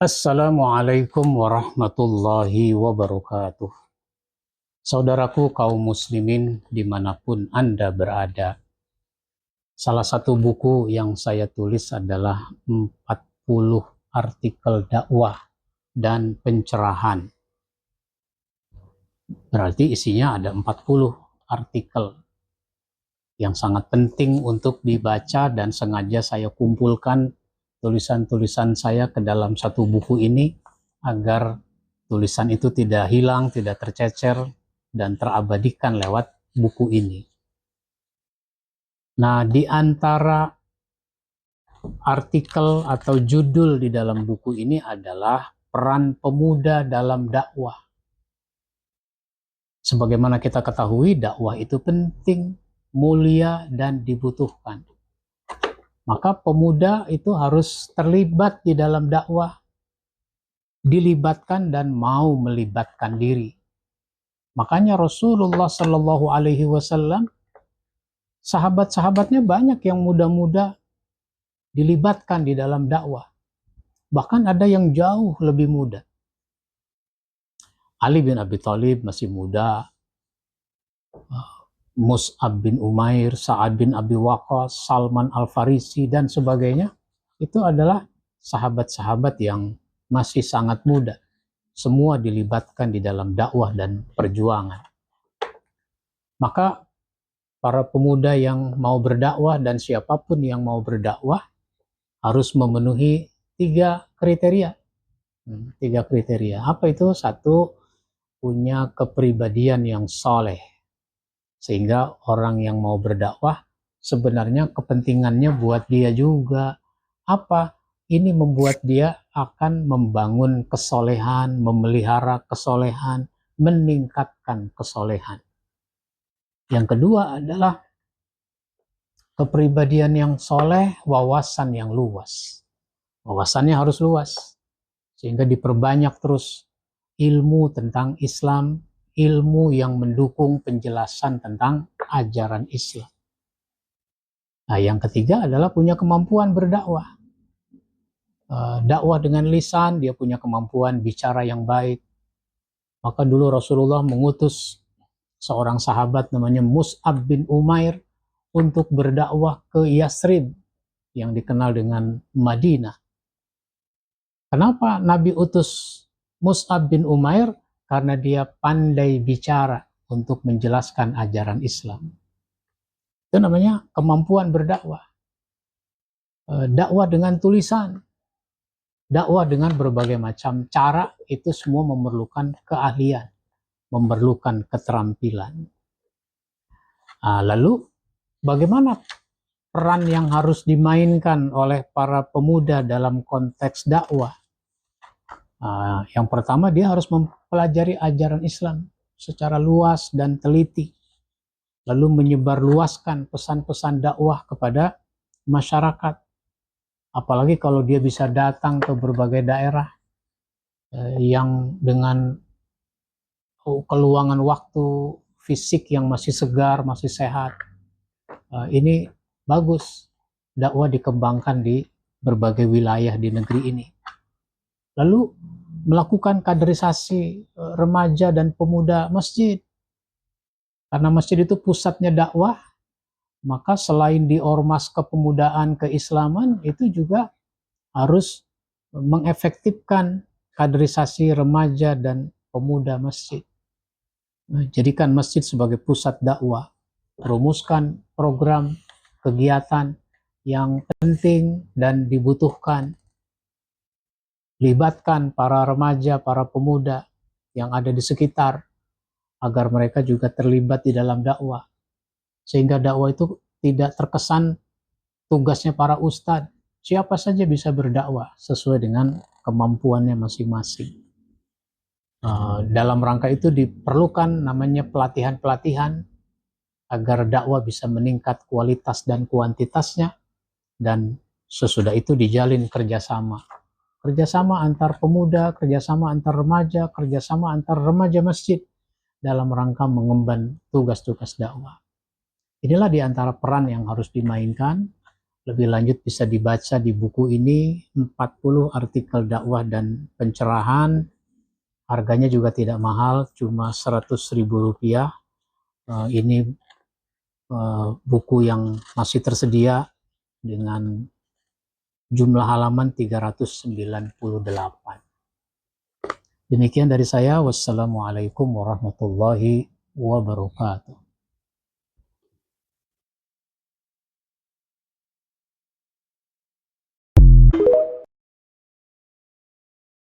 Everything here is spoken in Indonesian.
Assalamualaikum warahmatullahi wabarakatuh. Saudaraku kaum muslimin dimanapun Anda berada. Salah satu buku yang saya tulis adalah 40 artikel dakwah dan pencerahan. Berarti isinya ada 40 artikel yang sangat penting untuk dibaca dan sengaja saya kumpulkan tulisan-tulisan saya ke dalam satu buku ini agar tulisan itu tidak hilang, tidak tercecer, dan terabadikan lewat buku ini. Nah, di antara artikel atau judul di dalam buku ini adalah peran pemuda dalam dakwah. Sebagaimana kita ketahui, dakwah itu penting, mulia, dan dibutuhkan. Maka pemuda itu harus terlibat di dalam dakwah, dilibatkan dan mau melibatkan diri. Makanya Rasulullah Shallallahu Alaihi Wasallam, sahabat-sahabatnya banyak yang muda-muda dilibatkan di dalam dakwah. Bahkan ada yang jauh lebih muda. Ali bin Abi Thalib masih muda, Mus'ab bin Umair, Sa'ad bin Abi Waqqas, Salman Al-Farisi, dan sebagainya. Itu adalah sahabat-sahabat yang masih sangat muda. Semua dilibatkan di dalam dakwah dan perjuangan. Maka para pemuda yang mau berdakwah dan siapapun yang mau berdakwah harus memenuhi 3 kriteria. 3 kriteria. Apa itu? 1, punya kepribadian yang soleh. Sehingga orang yang mau berdakwah sebenarnya kepentingannya buat dia juga. Apa? Ini membuat dia akan membangun kesolehan, memelihara kesolehan, meningkatkan kesolehan. Yang kedua adalah kepribadian yang soleh, wawasan yang luas. Wawasannya harus luas, sehingga diperbanyak terus ilmu tentang Islam, ilmu yang mendukung penjelasan tentang ajaran Islam. Nah, yang ketiga adalah punya kemampuan berdakwah. Dakwah dengan lisan, dia punya kemampuan bicara yang baik. Maka dulu Rasulullah mengutus seorang sahabat namanya Mus'ab bin Umair untuk berdakwah ke Yasrib yang dikenal dengan Madinah. Kenapa Nabi utus Mus'ab bin Umair? Karena dia pandai bicara untuk menjelaskan ajaran Islam. Itu namanya kemampuan berdakwah. Dakwah dengan tulisan, dakwah dengan berbagai macam cara, itu semua memerlukan keahlian, memerlukan keterampilan. Lalu bagaimana peran yang harus dimainkan oleh para pemuda dalam konteks dakwah? Yang pertama, dia harus mempelajari ajaran Islam secara luas dan teliti, lalu menyebarluaskan pesan-pesan dakwah kepada masyarakat. Apalagi kalau dia bisa datang ke berbagai daerah yang dengan keluangan waktu fisik yang masih segar, masih sehat. Ini bagus dakwah dikembangkan di berbagai wilayah di negeri ini. Lalu melakukan kaderisasi remaja dan pemuda masjid. Karena masjid itu pusatnya dakwah, maka selain di ormas kepemudaan keislaman, itu juga harus mengefektifkan kaderisasi remaja dan pemuda masjid. Jadikan masjid sebagai pusat dakwah. Rumuskan program kegiatan yang penting dan dibutuhkan. Libatkan para remaja, para pemuda yang ada di sekitar agar mereka juga terlibat di dalam dakwah. Sehingga dakwah itu tidak terkesan tugasnya para ustadz. Siapa saja bisa berdakwah sesuai dengan kemampuannya masing-masing. Dalam rangka itu diperlukan namanya pelatihan-pelatihan agar dakwah bisa meningkat kualitas dan kuantitasnya, dan sesudah itu dijalin kerjasama. Kerjasama antar pemuda, kerjasama antar remaja, kerjasama antar remaja masjid dalam rangka mengemban tugas-tugas dakwah. Inilah di antara peran yang harus dimainkan Lebih lanjut bisa dibaca di buku ini, 40 artikel dakwah dan pencerahan. Harganya juga tidak mahal, cuma 100.000 rupiah. Ini buku yang masih tersedia dengan jumlah halaman 398. Demikian dari saya. Wassalamualaikum warahmatullahi wabarakatuh.